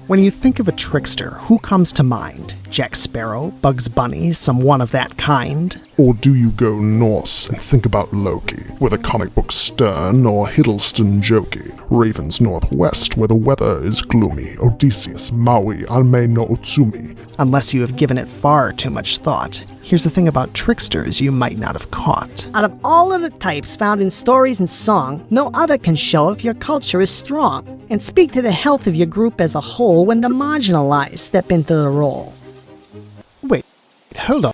When you think of a trickster, who comes to mind? Jack Sparrow, Bugs Bunny, someone of that kind? Or do you go Norse and think about Loki, where the comic book stern, or Hiddleston jokey? Ravens Northwest, where the weather is gloomy. Odysseus, Maui, Alme no Utsumi. Unless you have given it far too much thought. Here's the thing about tricksters you might not have caught. Out of all of the types found in stories and song, no other can show if your culture is strong, and speak to the health of your group as a whole when the marginalized step into the role. Wait, hold on.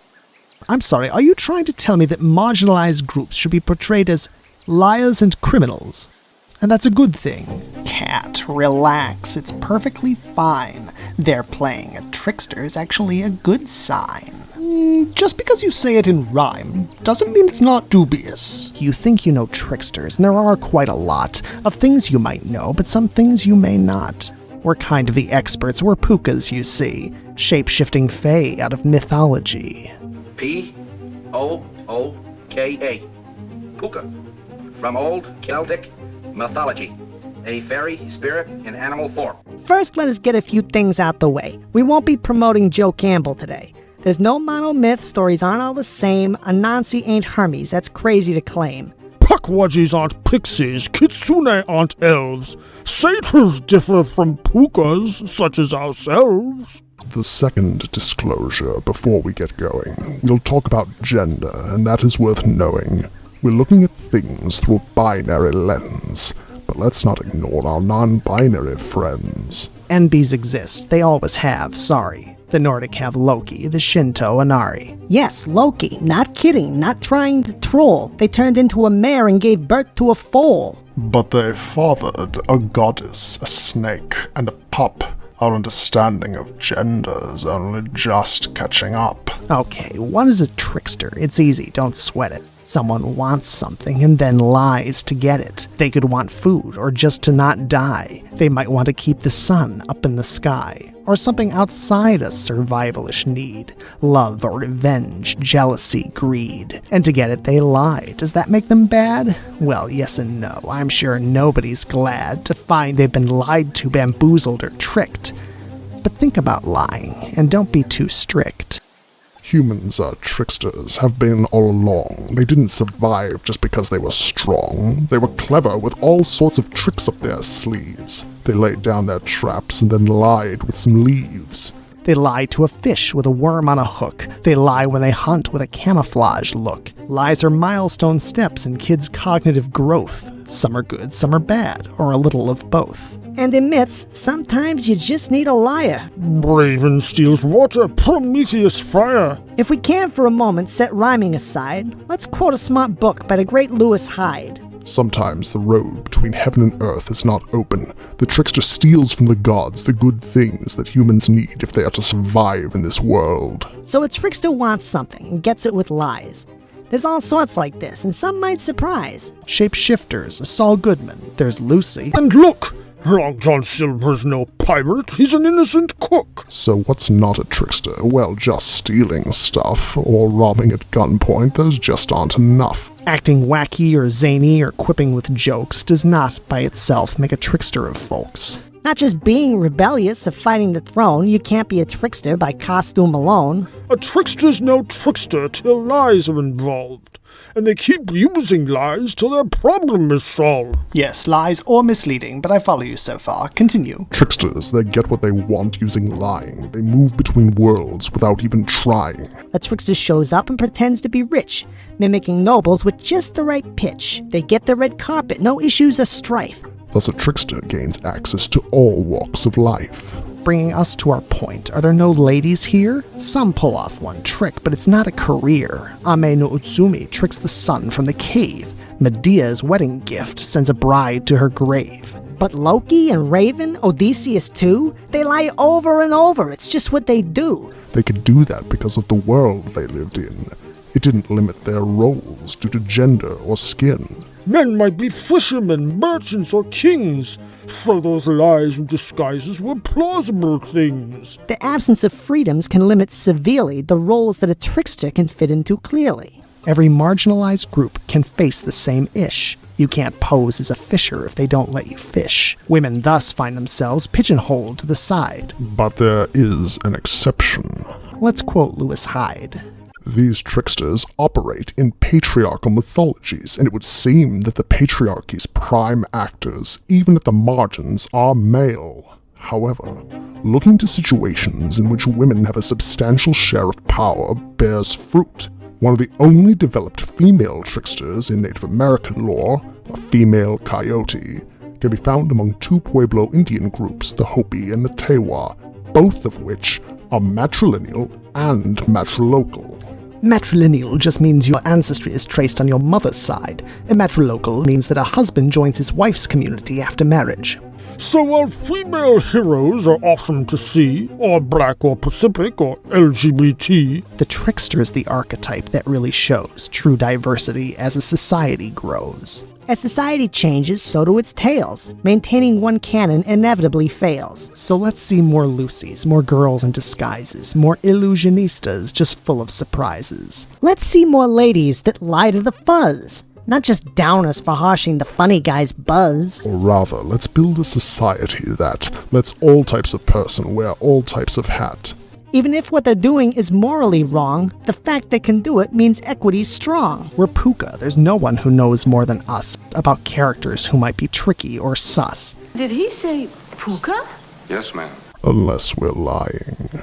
I'm sorry, are you trying to tell me that marginalized groups should be portrayed as liars and criminals? And that's a good thing. Cat, relax, it's perfectly fine. They're playing a trickster is actually a good sign. Just because you say it in rhyme doesn't mean it's not dubious. You think you know tricksters, and there are quite a lot of things you might know, but some things you may not. We're kind of the experts, we're Pookas, you see. Shape-shifting fae out of mythology. P-O-O-K-A. Pooka. From old Celtic mythology. A fairy spirit in animal form. First, let us get a few things out the way. We won't be promoting Joe Campbell today. There's no mono-myth, stories aren't all the same, Anansi ain't Hermes, that's crazy to claim. Puckwudgies aren't pixies, kitsune aren't elves, satyrs differ from Pookas, such as ourselves. The second disclosure before we get going. We'll talk about gender, and that is worth knowing. We're looking at things through a binary lens, but let's not ignore our non-binary friends. NBs exist, they always have, sorry. The Nordic have Loki, the Shinto Inari. Yes, Loki, not kidding, not trying to troll. They turned into a mare and gave birth to a foal. But they fathered a goddess, a snake, and a pup. Our understanding of gender is only just catching up. Okay, what is a trickster? It's easy, don't sweat it. Someone wants something and then lies to get it. They could want food or just to not die. They might want to keep the sun up in the sky. Or something outside a survivalish need. Love or revenge, jealousy, greed. And to get it, they lie. Does that make them bad? Well, yes and no. I'm sure nobody's glad to find they've been lied to, bamboozled, or tricked. But think about lying, and don't be too strict. Humans are tricksters, have been all along. They didn't survive just because they were strong. They were clever with all sorts of tricks up their sleeves. They laid down their traps and then lied with some leaves. They lie to a fish with a worm on a hook. They lie when they hunt with a camouflage look. Lies are milestone steps in kids' cognitive growth. Some are good, some are bad, or a little of both. And in myths, sometimes you just need a liar. Raven steals water, Prometheus fire. If we can for a moment set rhyming aside, let's quote a smart book by the great Lewis Hyde. Sometimes the road between heaven and earth is not open. The trickster steals from the gods the good things that humans need if they are to survive in this world. So a trickster wants something and gets it with lies. There's all sorts like this, and some might surprise. Shapeshifters, Saul Goodman, there's Lucy. And look! Long John Silver's no pirate, he's an innocent cook. So what's not a trickster? Well, just stealing stuff, or robbing at gunpoint, those just aren't enough. Acting wacky or zany or quipping with jokes does not, by itself, make a trickster of folks. Not just being rebellious or fighting the throne, you can't be a trickster by costume alone. A trickster's no trickster till lies are involved, and they keep using lies till their problem is solved. Yes, lies or misleading, but I follow you so far. Continue. Tricksters, they get what they want using lying. They move between worlds without even trying. A trickster shows up and pretends to be rich, mimicking nobles with just the right pitch. They get the red carpet, no issues or strife. Thus a trickster gains access to all walks of life. Bringing us to our point, are there no ladies here? Some pull off one trick, but it's not a career. Ame no Utsumi tricks the sun from the cave. Medea's wedding gift sends a bride to her grave. But Loki and Raven, Odysseus too, they lie over and over. It's just what they do. They could do that because of the world they lived in. It didn't limit their roles due to gender or skin. Men might be fishermen, merchants, or kings, for those lies and disguises were plausible things. The absence of freedoms can limit severely the roles that a trickster can fit into clearly. Every marginalized group can face the same ish. You can't pose as a fisher if they don't let you fish. Women thus find themselves pigeonholed to the side. But there is an exception. Let's quote Lewis Hyde. These tricksters operate in patriarchal mythologies, and it would seem that the patriarchy's prime actors, even at the margins, are male. However, looking to situations in which women have a substantial share of power bears fruit. One of the only developed female tricksters in Native American lore, a female coyote, can be found among two Pueblo Indian groups, the Hopi and the Tewa, both of which are matrilineal and matrilocal. Matrilineal just means your ancestry is traced on your mother's side, and matrilocal means that a husband joins his wife's community after marriage. So while female heroes are awesome to see, or black or Pacific or LGBT, The trickster is the archetype that really shows true diversity as a society grows. As society changes, so do its tales. Maintaining one canon inevitably fails. So let's see more Lucys, more girls in disguises, more illusionistas just full of surprises. Let's see more ladies that lie to the fuzz. Not just downers for harshing the funny guy's buzz. Or rather, let's build a society that lets all types of person wear all types of hat. Even if what they're doing is morally wrong, the fact they can do it means equity's strong. We're Pooka. There's no one who knows more than us about characters who might be tricky or sus. Did he say Pooka? Yes, ma'am. Unless we're lying.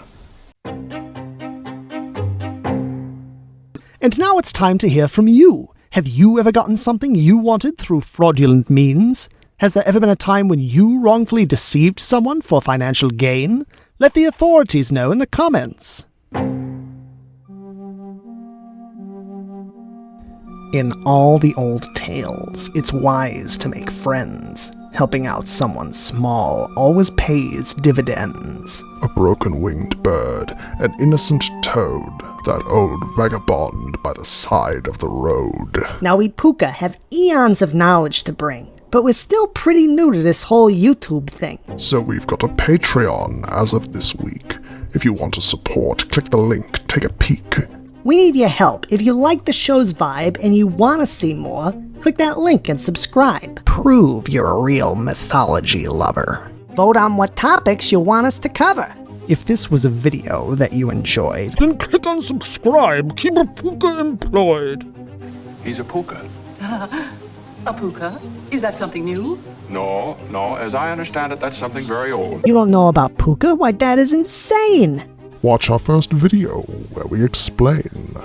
And now it's time to hear from you. Have you ever gotten something you wanted through fraudulent means? Has there ever been a time when you wrongfully deceived someone for financial gain? Let the authorities know in the comments. In all the old tales, it's wise to make friends. Helping out someone small always pays dividends. A broken-winged bird, an innocent toad, that old vagabond by the side of the road. Now we Pooka have eons of knowledge to bring, but we're still pretty new to this whole YouTube thing. So we've got a Patreon as of this week. If you want to support, click the link, take a peek. We need your help. If you like the show's vibe and you want to see more, click that link and subscribe. Prove you're a real mythology lover. Vote on what topics you want us to cover. If this was a video that you enjoyed, then click on subscribe. Keep a Pooka employed. He's a Pooka. A Pooka? Is that something new? No, as I understand it, that's something very old. You don't know about Pooka? Why, that is insane! Watch our first video where we explain.